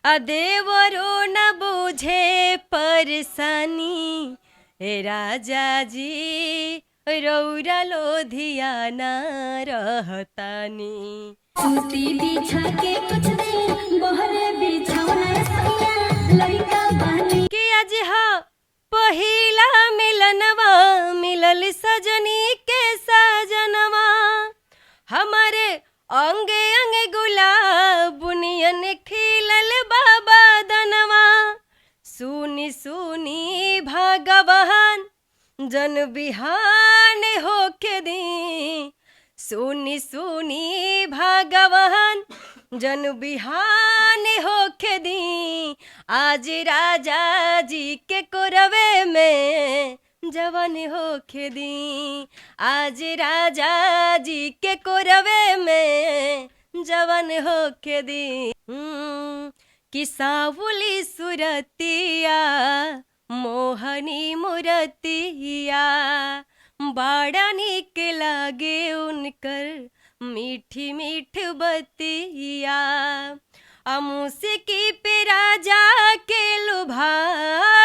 देवरो न बूझे परेशानी, हे राजा जी रौरा लोधियाना रहतानी। सूती बिछा के कुछ दिन बहरे बिछौना सैया लड़का बानी। कि आज हाँ पहिला मिलनवा, मिलल सजनी के सजनवा, हमारे अंगे अंगे गुलाब बुनियन खिलल बाबा दनवा। सुनी सुनी भगवान जन बिहान होके दी, सुनी सुनी भगवान जन बिहान होके दी। आज राजा जी के कोरवे में जवान होके दी, आज राजा जी के कोरवे में जवान होके दी। कि सावुली सुरतिया मोहनी मुरतिया, बड़ा निक लागे उनकर मीठी मीठ बतिया। मुस्की पे राजा के लुभा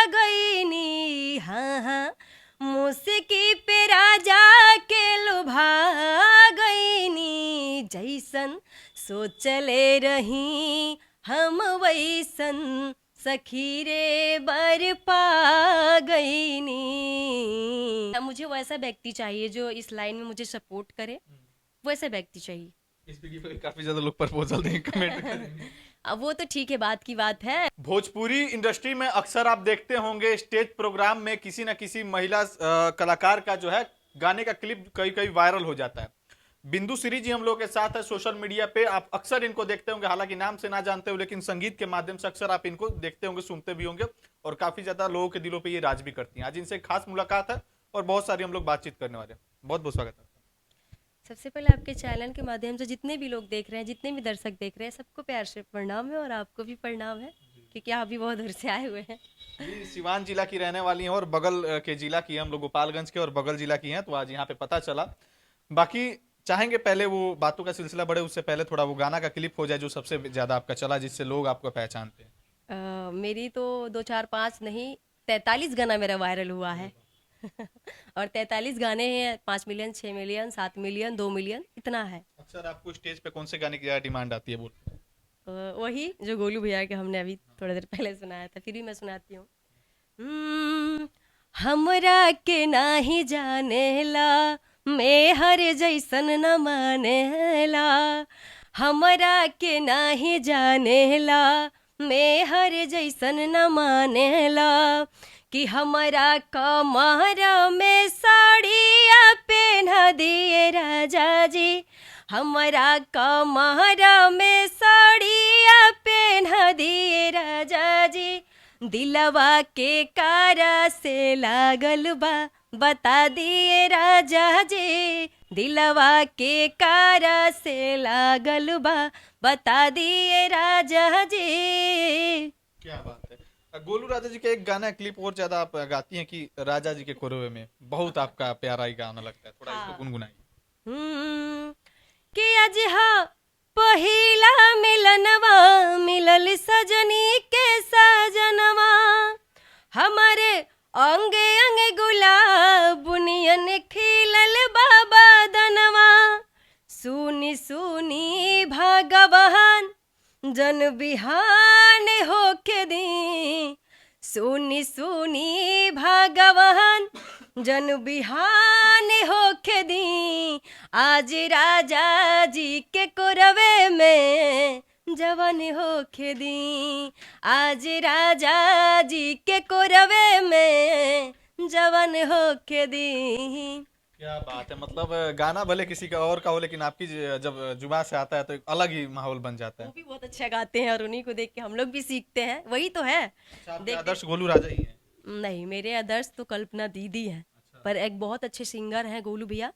गईनी, हाँ हाँ मुस्की पे राजा के लुभा गईनी। जैसन सोचले रही हम वैसन सखी रे बर पा गईनी। मुझे वैसा व्यक्ति चाहिए जो इस लाइन में मुझे सपोर्ट करे, वैसा व्यक्ति चाहिए। इस वीडियो पे काफी ज्यादा लोग प्रपोजल देंगे, कमेंट करेंगे। अब वो तो ठीक है, बात की बात है। भोजपुरी इंडस्ट्री में अक्सर आप देखते होंगे स्टेज प्रोग्राम में किसी न किसी महिला कलाकार का जो है गाने का क्लिप कई कई वायरल हो जाता है। बिंदु श्री जी हम लोग के साथ है सोशल मीडिया पे, आप अक्सर इनको देखते होंगे, हालांकि नाम से ना जानते हो लेकिन संगीत के माध्यम से अक्सर आप इनको देखते होंगे, सुनते भी होंगे और काफी ज्यादा लोगों के दिलों पे ये राज भी करती हैं। आज इनसे खास मुलाकात है और बहुत सारी हम लोग बातचीत करने वाले हैं। बहुत बहुत स्वागत है। सबसे पहले आपके चैनल के माध्यम से जितने भी लोग देख रहे हैं, जितने भी दर्शक देख रहे हैं, सबको प्यार से प्रणाम है और आपको भी प्रणाम है क्योंकि आप भी बहुत दूर से आए हुए हैं। जी, सिवान जिला की रहने वाली हैं और बगल के जिला की हैं, हम लोग गोपालगंज के और बगल जिला की हैं, तो आज यहाँ पे पता चला। बाकी चाहेंगे पहले वो बातों का सिलसिला बढ़े उससे पहले थोड़ा वो गाना का क्लिप हो जाए जो सबसे ज्यादा आपका चला, जिससे लोग आपको पहचानते हैं। मेरी तो 2 4 5 नहीं 43 गाना मेरा वायरल हुआ है। और 43 गाने हैं, 5 मिलियन 6 मिलियन 7 मिलियन 2 मिलियन इतना है। अक्सर आपको स्टेज पे कौन से गाने की ज्यादा डिमांड आती है? बोल वही जो गोलू भैया के हमने अभी थोड़ा देर पहले सुनाया था, फिर भी मैं सुनाती हूँ। हमरा के नाही जानेला मैं हर जैसन न मानेला, हमरा के नाही जानेला मैं हर जैसन न मानेला। कि हमरा कमर में साड़िया पहना दिए राजा जी, हमरा कमर में साड़िया पहना दिए राजा जी। दिलवा के कारा से लागल बा बता दिए राजा जी, दिलवा के कारा से लागल बा बता दिए राजा जी। क्या बात है। गोलू राजा जी का एक गाना क्लिप और ज्यादा आप गाती हैं कि राजा जी के कोरवे में, बहुत आपका प्यारा ही गाना लगता है, थोड़ा इसको गुनगुनाइए। कि आज हाँ पहिला मिलनवा, मिलल सजनी के सजनवा, हमारे अंगे अंगे गुलाब बुनियन खिलल बाबा दनवा। सुनी सुनी भगवान जन बिहान होके दी, सुनी सुनी भगवान जन बिहान होके दी। आज राजा जी के कोरवे में जवान होके दी, आज राजा जी के कोरवे में जवान होके दी। क्या बात है। मतलब गाना भले किसी का और का हो लेकिन आपकी जब जुबान से आता है तो एक अलग ही माहौल बन जाता है। वो भी बहुत अच्छा गाते हैं और उन्हीं को देख के हम लोग भी सीखते हैं, वही तो है। अच्छा, आपके आदर्श गोलू राजा ही हैं? नहीं, मेरे आदर्श तो कल्पना दीदी हैं। पर एक बहुत अच्छे सिंगर हैं गोलू भैया,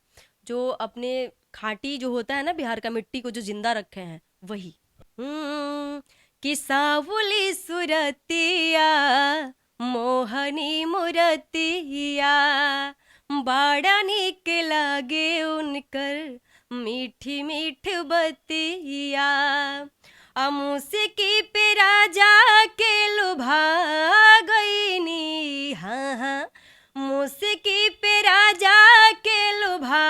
जो अपने खाटी जो होता है ना बिहार का मिट्टी को जो जिंदा रखे हैं वही। कि सावुली सुरतिया मोहनी मुरतिया, बड़ा निक लागे उनकर मीठी मीठ बतिया। मुस्की पे राजा के लुभा गईनी, हाँ हाँ, मुस्की पे राजा के लुभा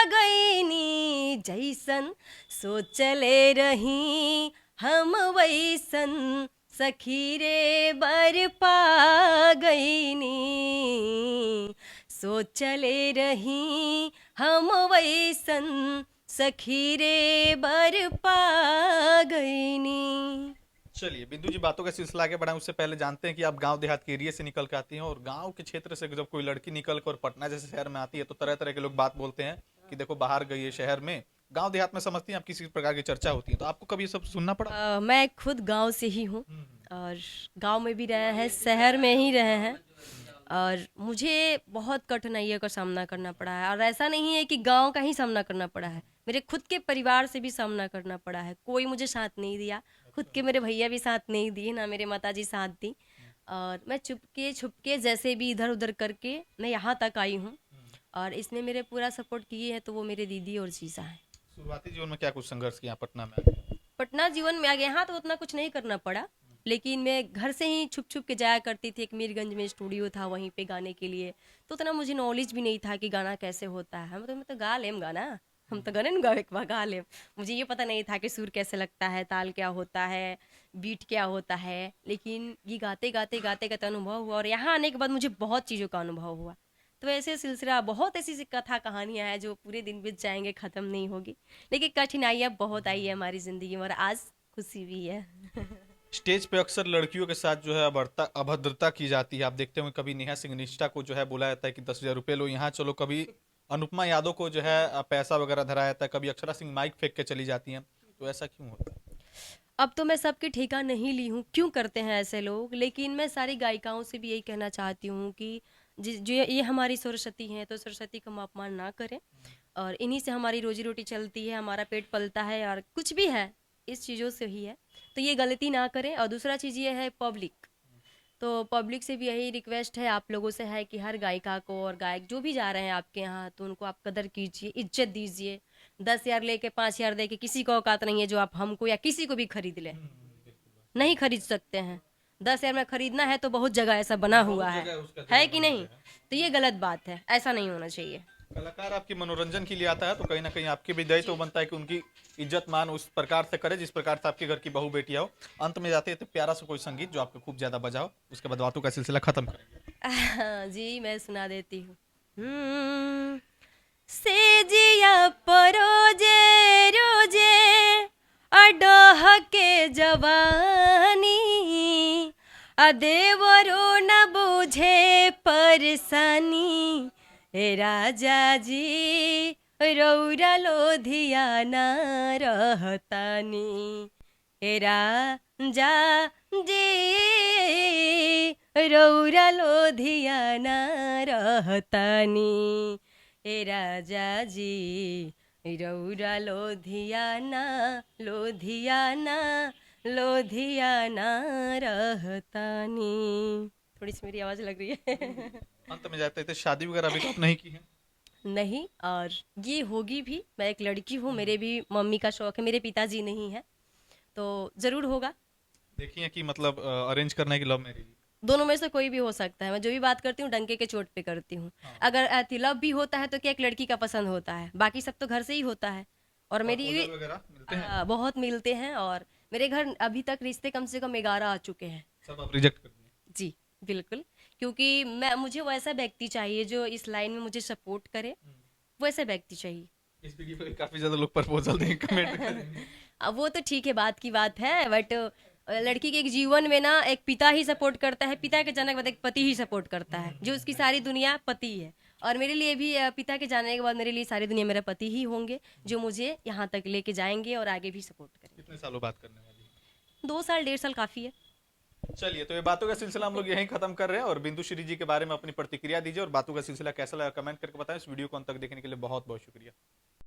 गईनी, जैसन सोचले रही हम वैसन सखी रे बर पा गईनी, सोचले रही हम वैसन सखी रे बर पा गईनी। चलिए बिंदु जी, बातों का सिलसिला आगे बढ़ाएं उससे पहले जानते हैं कि आप गांव देहात के एरिया से निकल के आती हैं, और गांव के क्षेत्र से जब कोई लड़की निकल कर पटना जैसे शहर में आती है तो तरह तरह के लोग बात बोलते हैं कि देखो बाहर गई है शहर में। गांव देहात में समझती हैं आप किसी प्रकार की चर्चा होती है, तो आपको कभी ये सब सुनना पड़ा? मैं खुद गांव से ही हूँ और गांव में भी रहे हैं, शहर में ही रहे हैं, और मुझे बहुत कठिनाइयों का सामना करना पड़ा है। और ऐसा नहीं है कि गांव का ही सामना करना पड़ा है, मेरे खुद के परिवार से भी सामना करना पड़ा है। कोई मुझे साथ नहीं दिया, खुद के मेरे भैया भी साथ नहीं दिए, ना मेरे माताजी साथ दी, और मैं चुपके छुपके जैसे भी इधर उधर करके मैं यहाँ तक आई हूँ। और इसमें मेरे पूरा सपोर्ट किए हैं तो वो मेरे दीदी और जीजा हैं। शुरुआती जीवन में क्या कुछ संघर्ष किया पटना में आके? पटना जीवन में आ गया, यहाँ तो उतना कुछ नहीं करना पड़ा, लेकिन मैं घर से ही छुप छुप के जाया करती थी। एक मीरगंज में स्टूडियो था, वहीं पे गाने के लिए, तो उतना मुझे नॉलेज भी नहीं था कि गाना कैसे होता है। मैं तो गा लेम गाना, हम तो गाने गा लेम, मुझे ये पता नहीं था कि सुर कैसे लगता है, ताल क्या होता है, बीट क्या होता है। लेकिन ये गाते गाते गाते गाते अनुभव हुआ, और यहाँ आने के बाद मुझे बहुत चीज़ों का अनुभव हुआ। तो ऐसे सिलसिला बहुत ऐसी कथा कहानियाँ हैं जो पूरे दिन बीत जाएंगे, ख़त्म नहीं होगी। लेकिन कठिनाइयाँ बहुत आई है हमारी ज़िंदगी में, और आज खुशी भी है। स्टेज पे अक्सर लड़कियों के साथ जो है अभद्रता की जाती है। आप देखते होंगे कभी नेहा सिंह निष्ठा को जो है बुलाया जाता है कि 10,000 रुपये लो यहाँ चलो, कभी अनुपमा यादव को जो है पैसा वगैरह धराया जाता है, कभी अक्षरा सिंह माइक फेंक के चली जाती हैं। तो ऐसा क्यों होता है? अब तो मैं सबके ठेका नहीं ली हूँ क्यों करते हैं ऐसे लोग, लेकिन मैं सारी गायिकाओं से भी यही कहना चाहती हूँ कि जो ये हमारी सरस्वती हैं, तो सरस्वती का हम अपमान ना करें, और इन्हीं से हमारी रोजी रोटी चलती है, हमारा पेट पलता है, और कुछ भी है इस चीज़ों से ही है, तो ये गलती ना करें। और दूसरा चीज़ ये है पब्लिक, तो पब्लिक से भी यही रिक्वेस्ट है, आप लोगों से है कि हर गायिका को और गायक जो भी जा रहे हैं आपके यहाँ, तो उनको आप कदर कीजिए, इज्जत दीजिए। 10,000 लेके 5,000 दे के किसी को औकात नहीं है जो आप हमको या किसी को भी खरीद लें, नहीं खरीद सकते हैं। 10,000 में खरीदना है तो बहुत जगह ऐसा बना हुआ है कि नहीं? तो ये गलत बात है, ऐसा नहीं होना चाहिए। कलाकार आपकी मनोरंजन के लिए आता है तो कहीं ना कहीं आपकी भी दायित्व तो बनता है कि उनकी इज्जत मान उस प्रकार से करे जिस प्रकार से आपके घर की बहू बेटियां हो। अंत में जाते हैं तो प्यारा सा कोई संगीत जो आपको खूब ज्यादा बजाओ, उसके बाद बातों का सिलसिला खत्म करेंगे। जी मैं सुना देती हूँ। से जिया परोजे रोजे अडोह के जवानी, अदेवरो न बुझे परेशानी, हे राजा जी रौरा लोधियाना रहतानी, हे राजा जी रौरा लोधियाना रहतानी, हे राजा जी रौरा लोधियाना लोधियाना लोधियाना रहतानी। थोड़ी सी मेरी आवाज लग रही है। अंत में जाते थे, शादी वगैरह अभी तो आप नहीं की है? नहीं, और ये होगी भी। मैं एक लड़की हूँ, मेरे भी मम्मी का शौक है, मेरे पिताजी नहीं है, तो जरूर होगा। देखिए कि मतलब अरेंज करने की लव मैरिज, दोनों में से कोई भी हो सकता है। मैं जो भी बात करती हूँ डंके के चोट पे करती हूँ। अगर तिलक भी होता है तो क्या एक लड़की का पसंद होता है, बाकी सब तो घर से ही होता है। और मेरी वगैरह मिलते हैं? बहुत मिलते हैं, और मेरे घर अभी तक रिश्ते कम से कम 11 आ चुके हैं। सब आप रिजेक्ट कर दिए? जी बिल्कुल, क्योंकि मुझे वैसा व्यक्ति चाहिए जो इस लाइन में मुझे सपोर्ट करे, वैसे व्यक्ति चाहिए। इस वीडियो पे काफी ज्यादा लोग प्रपोजल देंगे, कमेंट करेंगे। अब वो तो ठीक है, बात की बात है, बट लड़की के एक जीवन में ना एक पिता ही सपोर्ट करता है, पिता के जाने के बाद एक पति ही सपोर्ट करता है, जो उसकी सारी दुनिया पति है। और मेरे लिए भी पिता के जाने के बाद मेरे लिए सारी दुनिया मेरा पति ही होंगे, जो मुझे यहाँ तक लेके जाएंगे और आगे भी सपोर्ट करेंगे। कितने सालों बात करने वाली है? 2 साल 1.5 साल काफी है। चलिए, तो ये बातों का सिलसिला हम लोग यहीं खत्म कर रहे हैं, और बिंदु श्री जी के बारे में अपनी प्रतिक्रिया दीजिए, और बातों का सिलसिला कैसा लगा कमेंट करके बताएं। इस वीडियो को अंत तक देखने के लिए बहुत बहुत शुक्रिया।